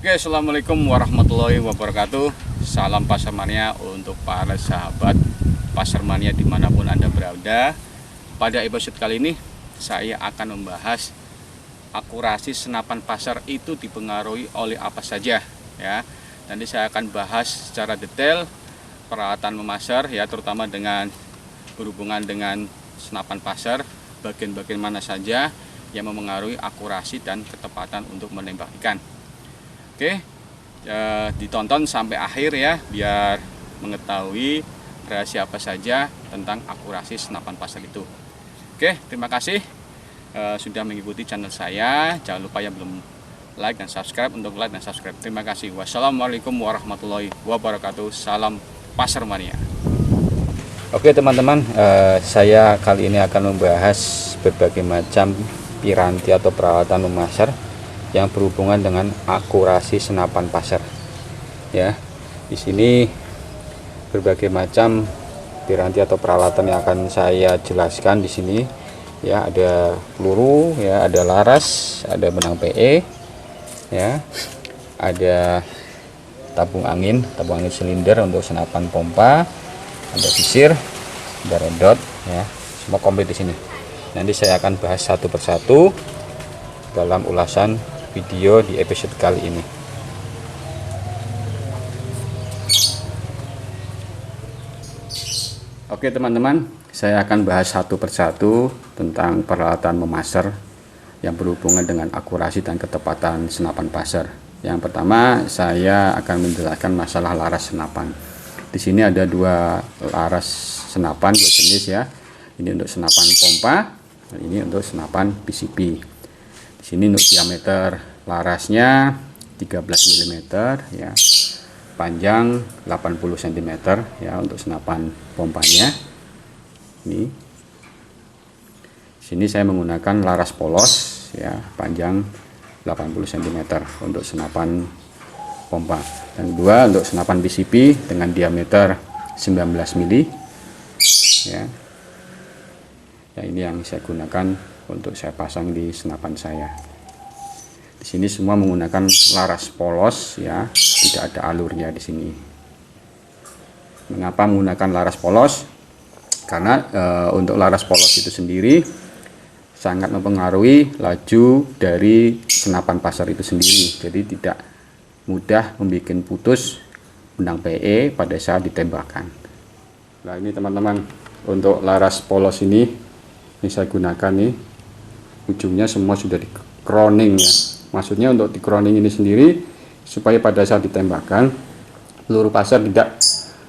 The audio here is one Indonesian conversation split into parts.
Oke, assalamualaikum warahmatullahi wabarakatuh. Salam pasar mania untuk para sahabat pasar mania dimanapun Anda berada. Pada episode kali ini saya akan membahas akurasi senapan pasar itu dipengaruhi oleh apa saja ya. Nanti saya akan bahas secara detail peralatan memasar ya, terutama dengan berhubungan dengan senapan pasar, bagian-bagian mana saja yang memengaruhi akurasi dan ketepatan untuk menembak ikan. Oke, ditonton sampai akhir ya, biar mengetahui rahasia apa saja tentang akurasi senapan pasar itu. Oke, terima kasih sudah mengikuti channel saya. Jangan lupa yang belum like dan subscribe untuk like dan subscribe. Terima kasih. Wassalamualaikum warahmatullahi wabarakatuh. Salam pasar mania. Oke teman-teman, saya kali ini akan membahas berbagai macam piranti atau peralatan memasar yang berhubungan dengan akurasi senapan pasar. Ya, di sini berbagai macam piranti atau peralatan yang akan saya jelaskan di sini. Ya, ada peluru, ya, ada laras, ada benang PE, ya, ada tabung angin silinder untuk senapan pompa, ada visir, ada redot, ya, semua komplit di sini. Nanti saya akan bahas satu persatu dalam ulasan video di episode kali ini. Oke teman-teman, saya akan bahas satu persatu tentang peralatan memasar yang berhubungan dengan akurasi dan ketepatan senapan pasar. Yang pertama, saya akan menjelaskan masalah laras senapan. Di sini ada dua laras senapan, dua jenis ya. Ini untuk senapan pompa, ini untuk senapan PCP. Di sini untuk diameter larasnya 13 mm ya, panjang 80 cm ya untuk senapan pompanya. Ini di sini saya menggunakan laras polos ya, panjang 80 cm untuk senapan pompa. Dan kedua untuk senapan PCP dengan diameter 19 mm ya. Ya, ini yang saya gunakan untuk saya pasang di senapan saya. Di sini semua menggunakan laras polos ya, tidak ada alurnya di sini. Mengapa menggunakan laras polos? Karena untuk laras polos itu sendiri sangat mempengaruhi laju dari senapan pasar itu sendiri. Jadi tidak mudah membuat putus benang PE pada saat ditembakkan. Nah ini teman-teman, untuk laras polos ini saya gunakan nih, ujungnya semua sudah di crowning ya. Maksudnya untuk di crowning ini sendiri supaya pada saat ditembakkan peluru pasar tidak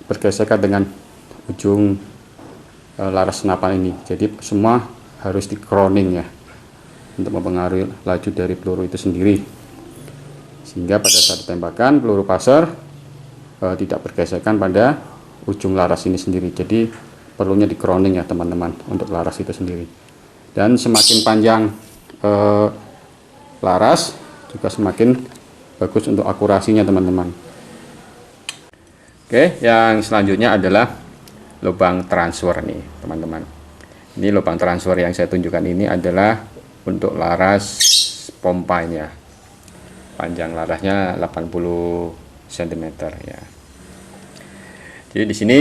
bergesekan dengan ujung laras senapan ini. Jadi semua harus di crowning ya, untuk mempengaruhi laju dari peluru itu sendiri, sehingga pada saat ditembakkan peluru pasar tidak bergesekan pada ujung laras ini sendiri. Jadi perlunya di crowning ya teman-teman untuk laras itu sendiri. Dan semakin panjang laras juga semakin bagus untuk akurasinya teman-teman. Oke, yang selanjutnya adalah lubang transfer nih teman-teman. Ini lubang transfer yang saya tunjukkan ini adalah untuk laras pompanya. Panjang larasnya 80 cm ya. Jadi di sini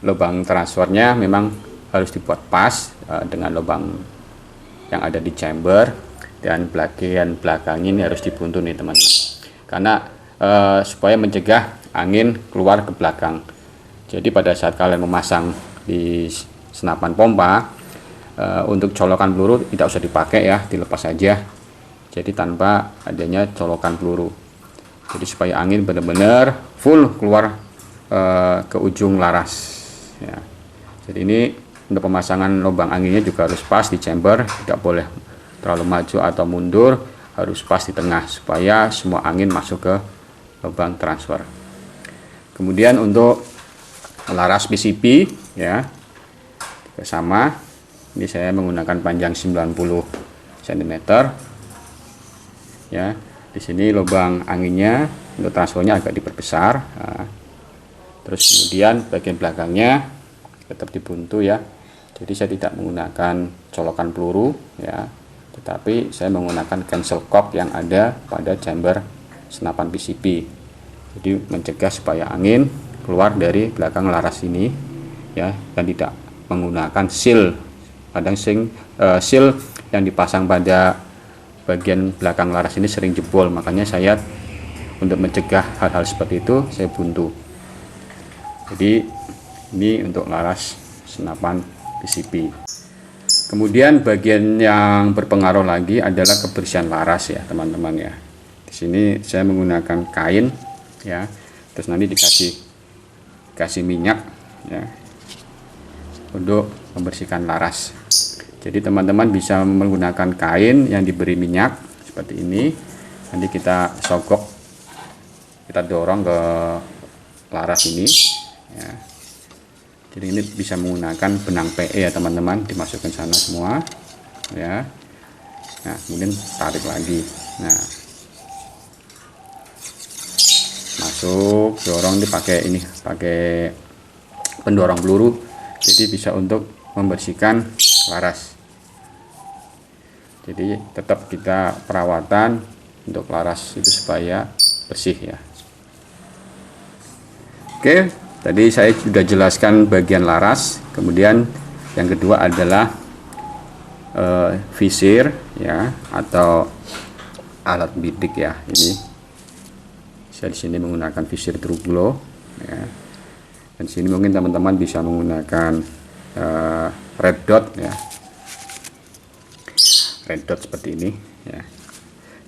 lubang transfernya memang harus dibuat pas dengan lubang yang ada di chamber, dan bagian belakang ini harus dibuntu nih teman-teman, karena supaya mencegah angin keluar ke belakang. Jadi pada saat kalian memasang di senapan pompa, untuk colokan peluru tidak usah dipakai ya, dilepas saja. Jadi tanpa adanya colokan peluru, jadi supaya angin benar-benar full keluar ke ujung laras ya. Jadi ini untuk pemasangan lubang anginnya juga harus pas di chamber, tidak boleh terlalu maju atau mundur, harus pas di tengah supaya semua angin masuk ke lubang transfer. Kemudian untuk laras PCP ya, sama, ini saya menggunakan panjang 90 cm ya. Di sini lubang anginnya untuk transfernya agak diperbesar. Nah, terus kemudian bagian belakangnya tetap dibuntu ya. Jadi saya tidak menggunakan colokan peluru ya, tetapi saya menggunakan cancel cock yang ada pada chamber senapan PCP. Jadi mencegah supaya angin keluar dari belakang laras ini ya, dan tidak menggunakan seal. Kadang seal yang dipasang pada bagian belakang laras ini sering jebol, makanya saya untuk mencegah hal-hal seperti itu saya buntu. Jadi ini untuk laras senapan PCP. Kemudian bagian yang berpengaruh lagi adalah kebersihan laras ya teman-teman ya. Di sini saya menggunakan kain ya, terus nanti dikasih minyak ya untuk membersihkan laras. Jadi teman-teman bisa menggunakan kain yang diberi minyak seperti ini, nanti kita sogok, kita dorong ke laras ini ya. Jadi ini bisa menggunakan benang PE ya teman-teman, dimasukkan sana semua ya. Nah kemudian tarik lagi, nah masuk, dorong, dipakai ini, pakai pendorong peluru, jadi bisa untuk membersihkan laras. Jadi tetap kita perawatan untuk laras itu supaya bersih ya. Oke, tadi saya sudah jelaskan bagian laras. Kemudian yang kedua adalah visir ya, atau alat bidik ya. Ini saya di sini menggunakan visir True Glow ya. Dan sini mungkin teman-teman bisa menggunakan red dot ya, red dot seperti ini ya.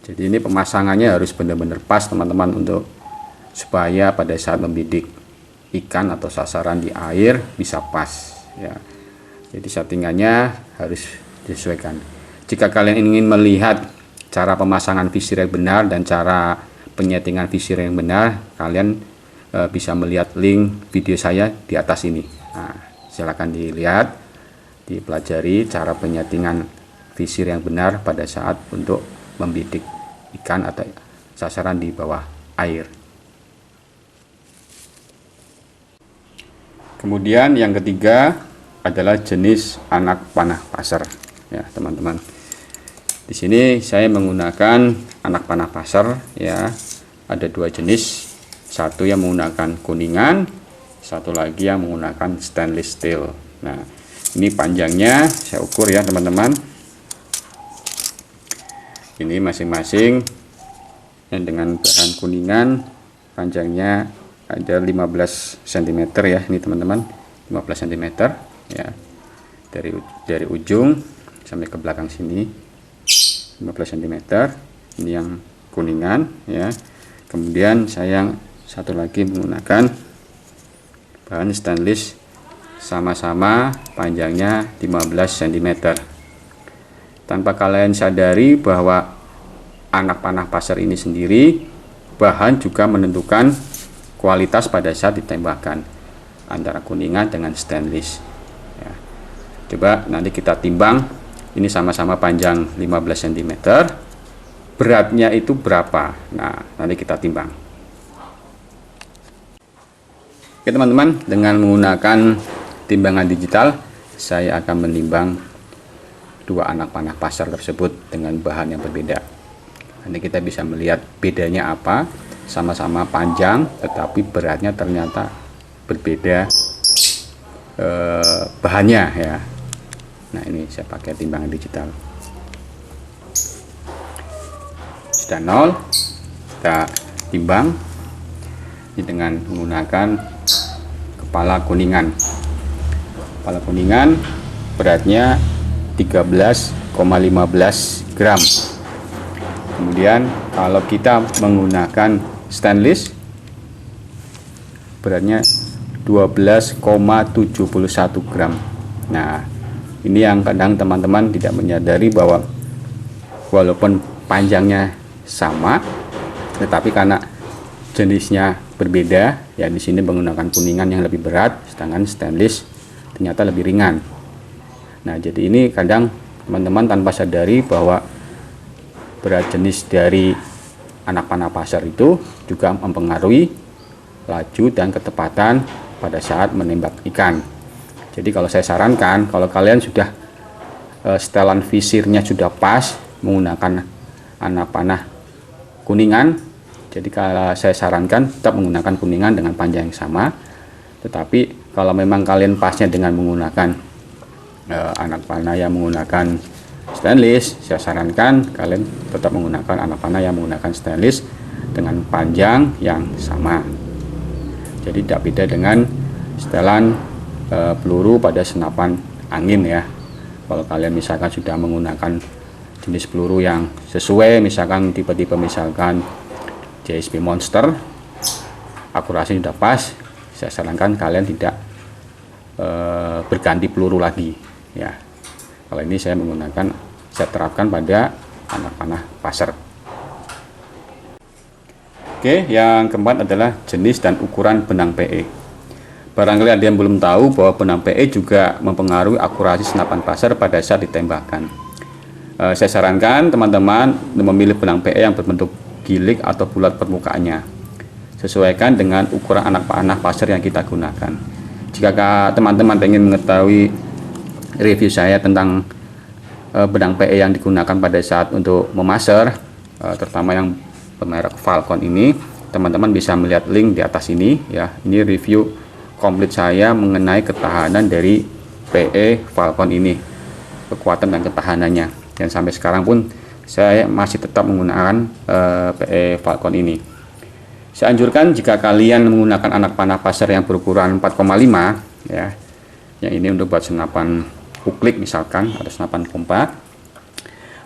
Jadi ini pemasangannya harus benar-benar pas teman-teman, untuk supaya pada saat membidik ikan atau sasaran di air bisa pas ya. Jadi settingannya harus disesuaikan. Jika kalian ingin melihat cara pemasangan visir yang benar dan cara penyetingan visir yang benar, kalian bisa melihat link video saya di atas ini. Nah, silakan dilihat, dipelajari cara penyetingan visir yang benar pada saat untuk membidik ikan atau sasaran di bawah air. Kemudian yang ketiga adalah jenis anak panah pasar ya teman-teman. Di sini saya menggunakan anak panah pasar ya, ada dua jenis, satu yang menggunakan kuningan, satu lagi yang menggunakan stainless steel. Nah ini panjangnya saya ukur ya teman-teman. Ini masing-masing yang dengan bahan kuningan panjangnya ada 15 cm ya, ini teman-teman, 15 cm ya, dari ujung sampai ke belakang sini 15 cm. Ini yang kuningan ya. Kemudian saya satu lagi menggunakan bahan stainless, sama-sama panjangnya 15 cm. Tanpa kalian sadari bahwa anak panah pasar ini sendiri, bahan juga menentukan kualitas pada saat ditembakkan antara kuningan dengan stainless ya. Coba nanti kita timbang, ini sama-sama panjang 15 cm, beratnya itu berapa. Nah nanti kita timbang. Oke teman-teman, dengan menggunakan timbangan digital saya akan menimbang dua anak panah pasar tersebut dengan bahan yang berbeda. Nanti kita bisa melihat bedanya apa. Sama-sama panjang tetapi beratnya ternyata berbeda bahannya ya. Nah ini saya pakai timbangan digital. Sudah 0, kita timbang ini dengan menggunakan kepala kuningan. Kepala kuningan beratnya 13,15 gram. Kemudian kalau kita menggunakan stainless beratnya 12,71 gram. Nah ini yang kadang teman-teman tidak menyadari, bahwa walaupun panjangnya sama tetapi karena jenisnya berbeda ya, di sini menggunakan kuningan yang lebih berat, sedangkan stainless ternyata lebih ringan. Nah jadi ini kadang teman-teman tanpa sadari bahwa berat jenis dari anak panah pasar itu juga mempengaruhi laju dan ketepatan pada saat menembak ikan. Jadi kalau saya sarankan, kalau kalian sudah setelan visirnya sudah pas, menggunakan anak panah kuningan. Jadi kalau saya sarankan tetap menggunakan kuningan dengan panjang yang sama. Tetapi kalau memang kalian pasnya dengan menggunakan anak panah yang menggunakan stainless, saya sarankan kalian tetap menggunakan anak panah yang menggunakan stainless dengan panjang yang sama. Jadi tidak beda dengan setelan peluru pada senapan angin ya. Kalau kalian misalkan sudah menggunakan jenis peluru yang sesuai, misalkan tipe-tipe misalkan JSP Monster, akurasi sudah pas, saya sarankan kalian tidak berganti peluru lagi ya. Kalau ini saya terapkan pada anak panah passer. Oke, yang keempat adalah jenis dan ukuran benang PE. Barangkali ada yang belum tahu bahwa benang PE juga mempengaruhi akurasi senapan passer pada saat ditembakkan. Saya sarankan teman-teman memilih benang PE yang berbentuk gilik atau bulat permukaannya. Sesuaikan dengan ukuran anak panah passer yang kita gunakan. Jika teman-teman ingin mengetahui review saya tentang benang PE yang digunakan pada saat untuk memaser, terutama yang bermerek Falcon ini, teman-teman bisa melihat link di atas ini ya. Ini review komplit saya mengenai ketahanan dari PE Falcon ini, kekuatan dan ketahanannya. Dan sampai sekarang pun saya masih tetap menggunakan PE Falcon ini. Saya anjurkan jika kalian menggunakan anak panah passer yang berukuran 4,5 ya, yang ini untuk buat senapan uklik misalkan atau senapan pompa,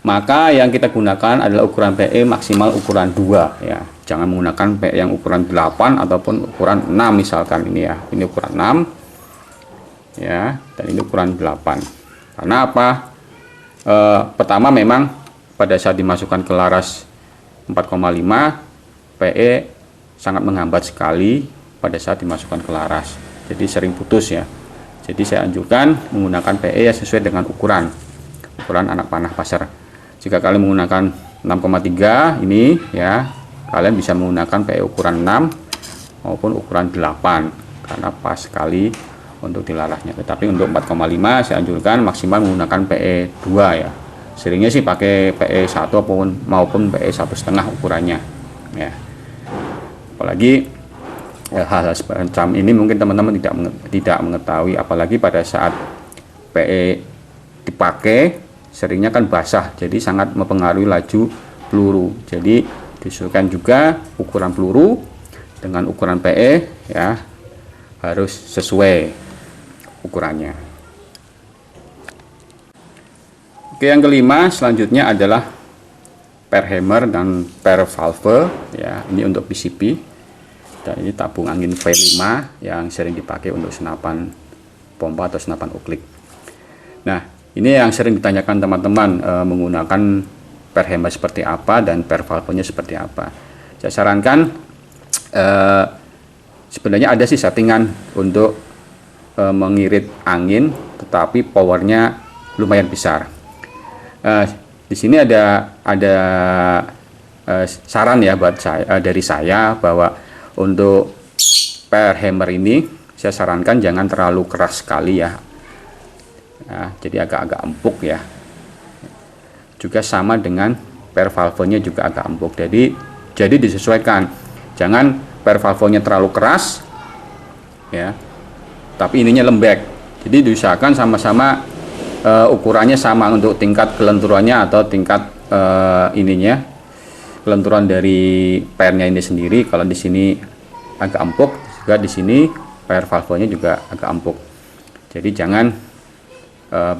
maka yang kita gunakan adalah ukuran PE maksimal ukuran 2 ya. Jangan menggunakan PE yang ukuran 8 ataupun ukuran 6 misalkan ini ya. Ini ukuran 6 ya, dan ini ukuran 8. Karena apa? Pertama memang pada saat dimasukkan ke laras 4,5, PE sangat menghambat sekali pada saat dimasukkan ke laras, jadi sering putus ya. Jadi saya anjurkan menggunakan PE yang sesuai dengan ukuran anak panah passer. Jika kalian menggunakan 6,3 ini ya, kalian bisa menggunakan PE ukuran 6 maupun ukuran 8 karena pas sekali untuk di larasnya. Tetapi untuk 4,5 saya anjurkan maksimal menggunakan PE 2 ya. Seringnya sih pakai PE 1 maupun PE 1,5 ukurannya ya. Apalagi hal-hal semacam ini mungkin teman-teman tidak mengetahui, apalagi pada saat PE dipakai seringnya kan basah, jadi sangat mempengaruhi laju peluru. Jadi disesuaikan juga ukuran peluru dengan ukuran PE ya, harus sesuai ukurannya. Oke, yang kelima selanjutnya adalah per hammer dan per valve ya. Ini untuk PCP. Dan ini tabung angin V5 yang sering dipakai untuk senapan pompa atau senapan uklik. Nah, ini yang sering ditanyakan teman-teman, menggunakan per hammer seperti apa dan per valve-nya seperti apa. Saya sarankan sebenarnya ada sih settingan untuk mengirit angin, tetapi powernya lumayan besar. Di sini ada saran ya buat dari saya bahwa untuk per hammer ini saya sarankan jangan terlalu keras sekali ya. Nah, jadi agak-agak empuk ya. Juga sama dengan per valve-nya juga agak empuk. Jadi disesuaikan. Jangan per valve-nya terlalu keras ya, tapi ininya lembek. Jadi diusahakan sama-sama ukurannya sama untuk tingkat kelenturannya atau tingkat kelenturan dari pernya ini sendiri. Kalau di sini agak empuk, juga di sini per valve-nya juga agak empuk. Jadi jangan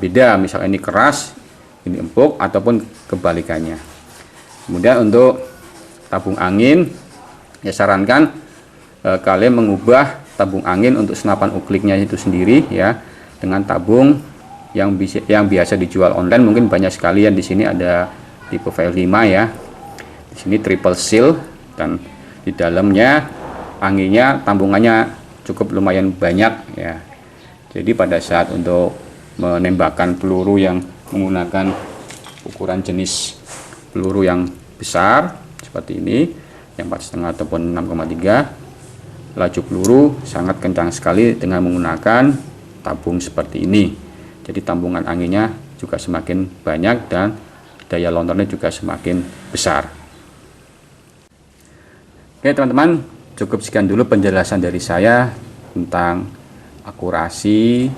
beda, misalnya ini keras, ini empuk, ataupun kebalikannya. Kemudian untuk tabung angin, ya sarankan kalian mengubah tabung angin untuk senapan ukliknya itu sendiri ya, dengan tabung yang biasa dijual online. Mungkin banyak sekali yang di sini ada tipe V5 ya. Di sini triple seal dan di dalamnya anginnya, tambungannya cukup lumayan banyak ya. Jadi pada saat untuk menembakkan peluru yang menggunakan ukuran jenis peluru yang besar seperti ini, yang 4,5 ataupun 6,3, laju peluru sangat kencang sekali dengan menggunakan tabung seperti ini. Jadi tambungan anginnya juga semakin banyak dan daya lontornya juga semakin besar. Oke teman-teman, cukup sekian dulu penjelasan dari saya tentang akurasi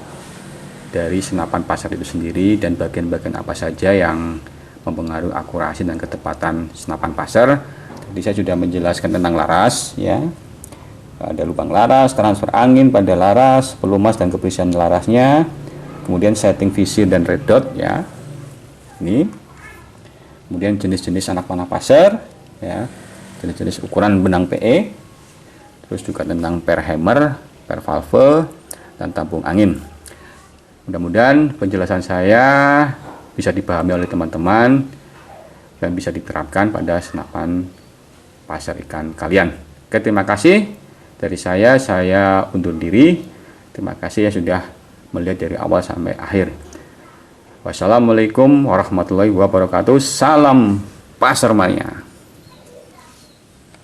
dari senapan pasar itu sendiri dan bagian-bagian apa saja yang mempengaruhi akurasi dan ketepatan senapan pasar. Tadi saya sudah menjelaskan tentang laras, ya. Ada lubang laras, transfer angin pada laras, pelumas dan kebersihan larasnya, kemudian setting visir dan red dot, ya. Ini. Kemudian jenis-jenis anak panah pasar, ya. Jenis-jenis ukuran benang PE. Terus juga tentang per hammer, per valve, dan tabung angin. Mudah-mudahan penjelasan saya bisa dipahami oleh teman-teman dan bisa diterapkan pada senapan pasar ikan kalian. Oke, terima kasih. Dari saya undur diri. Terima kasih ya sudah melihat dari awal sampai akhir. Wassalamualaikum warahmatullahi wabarakatuh. Salam Pasar Mania.